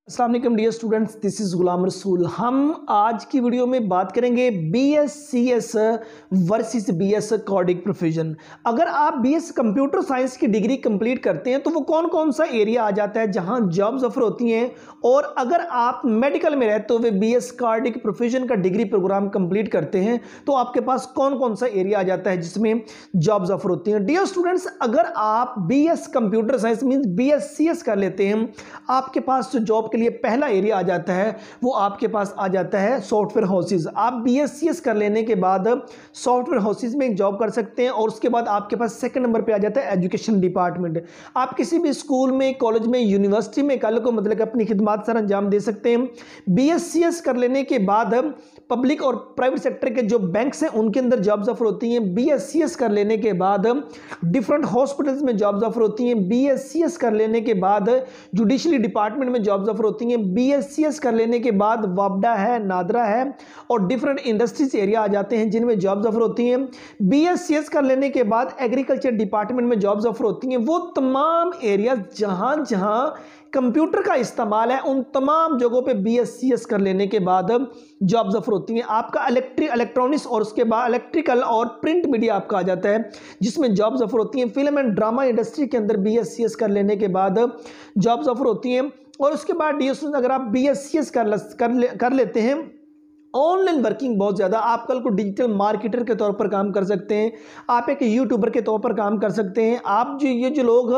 अस्सलाम वालेकुम dear students, this is Ghulam Rasool. हम आज की वीडियो में बात करेंगे BScs वर्सेस BS कार्डिक प्रोफिजन। अगर आप BS कंप्यूटर साइंस की डिग्री कंप्लीट करते हैं तो वो कौन कौन सा एरिया आ जाता है जहां जॉब्स ऑफर होती हैं, और अगर आप मेडिकल में रहते हुए BS कार्डिक प्रोफिजन का डिग्री प्रोग्राम कंप्लीट करते हैं तो आपके पास कौन कौन सा एरिया आ जाता है जिसमें जॉब्स ऑफर होती हैं। डियर स्टूडेंट्स, अगर आप BS computer science means BScs कर लेते हैं, आपके पास जो जॉब लिए पहला एरिया आ जाता है वो आपके पास आ जाता है सॉफ्टवेयर हाउसेस। आप BScs कर लेने के बाद सॉफ्टवेयर हाउसेस में जॉब कर सकते हैं, और उसके बाद आपके पास सेकंड नंबर पे आ जाता है एजुकेशन डिपार्टमेंट। आप किसी भी स्कूल में, कॉलेज में, यूनिवर्सिटी में कल को मतलब अपनी खिदमत सर अंजाम दे सकते हैं। BScs कर लेने के बाद पब्लिक और प्राइवेट सेक्टर के जो बैंक्स हैं उनके अंदर जॉब्स ऑफर होती हैं। BScs कर लेने के बाद डिफरेंट हॉस्पिटल्स में जॉब्स ऑफर होती हैं। BScs कर लेने के बाद जुडिशरी डिपार्टमेंट में जॉब्स ऑफर होती हैं। BScs कर लेने के बाद वापडा है, नादरा है, और डिफरेंट इंडस्ट्रीज एरिया आ जाते हैं जिनमें जॉब्स ऑफर होती हैं। BScs कर लेने के बाद एग्रीकल्चर डिपार्टमेंट में जॉब्स ऑफर होती हैं। वो तमाम एरिया जहां जहां कंप्यूटर का इस्तेमाल है उन तमाम जगहों पे BScs कर लेने के बाद जॉब्स ऑफर होती हैं। आपका इलेक्ट्रॉनिक्स और उसके बाद इलेक्ट्रिकल और प्रिंट मीडिया आपका आ जाता है जिसमें जॉब्स ऑफर होती हैं। फिल्म एंड ड्रामा इंडस्ट्री के अंदर BScs कर लेने के बाद जॉब्स ऑफर होती हैं। और उसके बाद डियर स्टूडेंट्स, अगर आप BScs कर लेते हैं, ऑनलाइन वर्किंग बहुत ज़्यादा, आप कल को डिजिटल मार्केटर के तौर पर काम कर सकते हैं, आप एक यूट्यूबर के तौर पर काम कर सकते हैं, आप जो लोग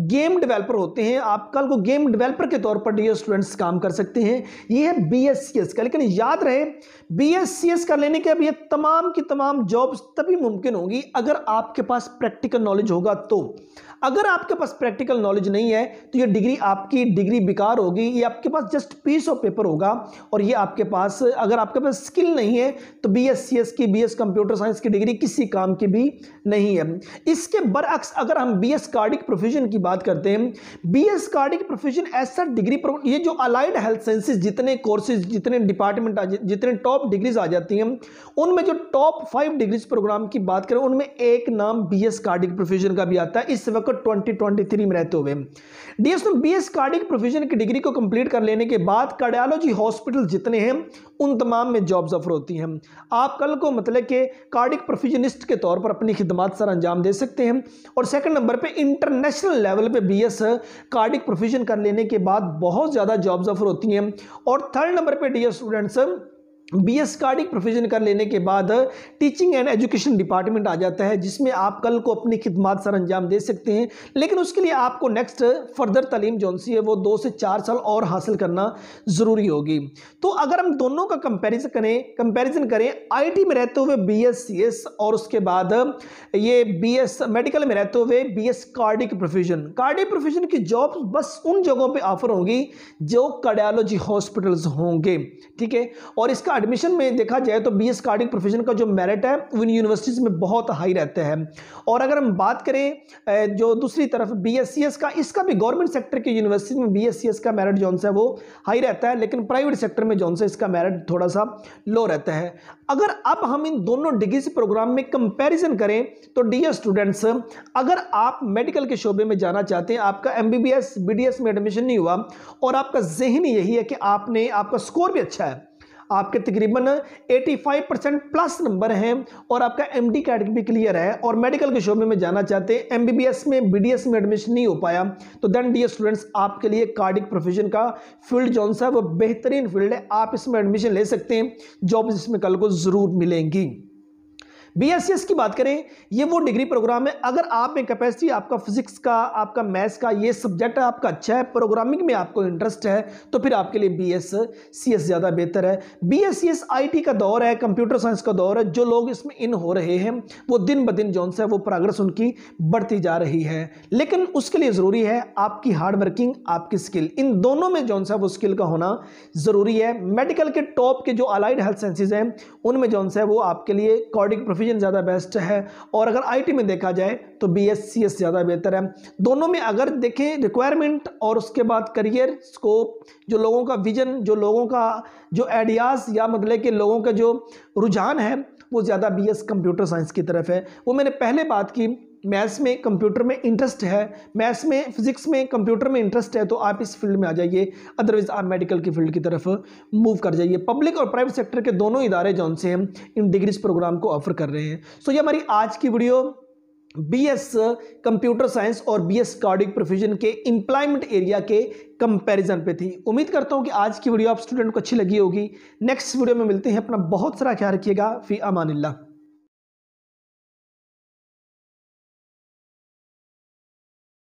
गेम डेवलपर होते हैं, आप कल को गेम डेवलपर के तौर पर डियर स्टूडेंट्स काम कर सकते हैं। ये है BScs का। लेकिन याद रहे, BScs कर लेने के अब ये तमाम की तमाम जॉब्स तभी मुमकिन होगी अगर आपके पास प्रैक्टिकल नॉलेज होगा। तो अगर आपके पास प्रैक्टिकल नॉलेज नहीं है तो ये डिग्री, आपकी डिग्री बेकार होगी। ये आपके पास जस्ट पीस ऑफ पेपर होगा, और ये आपके पास, अगर आपके पास स्किल नहीं है तो BScs की, BS कंप्यूटर साइंस की डिग्री किसी काम की भी नहीं है। इसके बरअक्स अगर हम BS कार्डिक प्रोफिजन की बात करते हैं, BS कार्डिक प्रोफिजन ऐसा डिग्री, ये जो अलाइड हेल्थ साइंसेज जितने कोर्सेज, जितने डिपार्टमेंट, जितने टॉप डिग्रीज आ जाती हैं, उनमें जो टॉप 5 डिग्रीज प्रोग्राम की बात करें उनमें एक नाम BS कार्डिक प्रोफिजन का भी आता है इस वक्त 2023 में रहते हुए। BS कार्डिक प्रोफिजन की डिग्री को कंप्लीट कर लेने के बाद कार्डियोलॉजी हॉस्पिटल जितने हैं उन तमाम में जॉब्स ऑफर होती हैं। आप कल को मतलब कि कार्डिक प्रोफिजनिस्ट के तौर पर अपनी खिदमत सर अंजाम दे सकते हैं। और सेकंड नंबर पे इंटरनेशनल लेवल पे BS कार्डिक प्रोफिजन कर लेने के बाद बहुत ज़्यादा जॉब्स ऑफर होती हैं। और थर्ड नंबर पे डियर स्टूडेंट्स, BS कार्डिक प्रोफिजन कर लेने के बाद टीचिंग एंड एजुकेशन डिपार्टमेंट आ जाता है जिसमें आप कल को अपनी खिदमत सर अंजाम दे सकते हैं। लेकिन उसके लिए आपको नेक्स्ट फर्दर तालीम जो सी है वो 2 से 4 साल और हासिल करना ज़रूरी होगी। तो अगर हम दोनों का कंपैरिजन करें IT में रहते हुए BScs और उसके बाद ये BS मेडिकल में रहते हुए BS कार्डिक प्रोफिजन की जॉब बस उन जगहों पर ऑफर होंगी जो कार्डियोलॉजी हॉस्पिटल्स होंगे, ठीक है। और इसका एडमिशन में देखा जाए तो BS कार्डिक प्रोफिजन का जो मेरिट है वो इन यूनिवर्सिटीज़ में बहुत हाई रहता है। और अगर हम बात करें जो दूसरी तरफ BScs का, इसका भी गवर्नमेंट सेक्टर की यूनिवर्सिटी में BScs का मेरिट जो है वो हाई रहता है, लेकिन प्राइवेट सेक्टर में जो है इसका मेरिट थोड़ा सा लो रहता है। अगर अब हम इन दोनों डिग्री प्रोग्राम में कंपेरिजन करें तो डियर स्टूडेंट्स, अगर आप मेडिकल के शोबे में जाना चाहते हैं, आपका MBBS BDS में एडमिशन नहीं हुआ और आपका जहन यही है कि आपका स्कोर भी अच्छा है, आपके तकरीबन 85% प्लस नंबर हैं और आपका MD कैटेगरी भी क्लियर है, और मेडिकल के शोबे में जाना चाहते हैं, MBBS में BDS में एडमिशन नहीं हो पाया, तो देन डियर स्टूडेंट्स आपके लिए कार्डिक प्रोफिजन का फील्ड जो है वो बेहतरीन फील्ड है। आप इसमें एडमिशन ले सकते हैं, जॉब्स इसमें कल को ज़रूर मिलेंगी। BScs की बात करें, ये वो डिग्री प्रोग्राम है, अगर आप में कैपेसिटी, आपका फिजिक्स का, आपका मैथ्स का ये सब्जेक्ट आपका अच्छा है, प्रोग्रामिंग में आपको इंटरेस्ट है, तो फिर आपके लिए BScs ज़्यादा बेहतर है। BScs IT का दौर है, कंप्यूटर साइंस का दौर है, जो लोग इसमें इन हो रहे हैं वो दिन ब दिन जो है वो प्रोग्रेस उनकी बढ़ती जा रही है। लेकिन उसके लिए ज़रूरी है आपकी हार्ड वर्किंग, आपकी स्किल, इन दोनों में जो है वो स्किल का होना ज़रूरी है। मेडिकल के टॉप के जो अलाइड हेल्थ साइंसेज हैं उनमें जो है वो आपके लिए कार्डिक प्रोफिजन ज़्यादा बेस्ट है, और अगर IT में देखा जाए तो BScs ज़्यादा बेहतर है। दोनों में अगर देखें रिक्वायरमेंट और उसके बाद करियर स्कोप, जो लोगों का विजन, जो लोगों का जो आइडियाज़ या मतलब कि लोगों का जो रुझान है वो ज़्यादा BS कंप्यूटर साइंस की तरफ है। वो मैंने पहले बात की मैथ्स में कंप्यूटर में इंटरेस्ट है, मैथ्स में फिजिक्स में कंप्यूटर में इंटरेस्ट है, तो आप इस फील्ड में आ जाइए, अदरवाइज आप मेडिकल की फील्ड की तरफ मूव कर जाइए। पब्लिक और प्राइवेट सेक्टर के दोनों इदारे जौन से हम इन डिग्रीज प्रोग्राम को ऑफर कर रहे हैं। सो ये हमारी आज की वीडियो बीएस कंप्यूटर साइंस और बीएस कार्डिक प्रोफेशन के एम्प्लॉयमेंट एरिया के कंपैरिजन पे थी। उम्मीद करता हूं कि आज की वीडियो आप स्टूडेंट को अच्छी लगी होगी। नेक्स्ट वीडियो में मिलते हैं। अपना बहुत सारा ख्याल रखिएगा। फी अमानिल्लाह।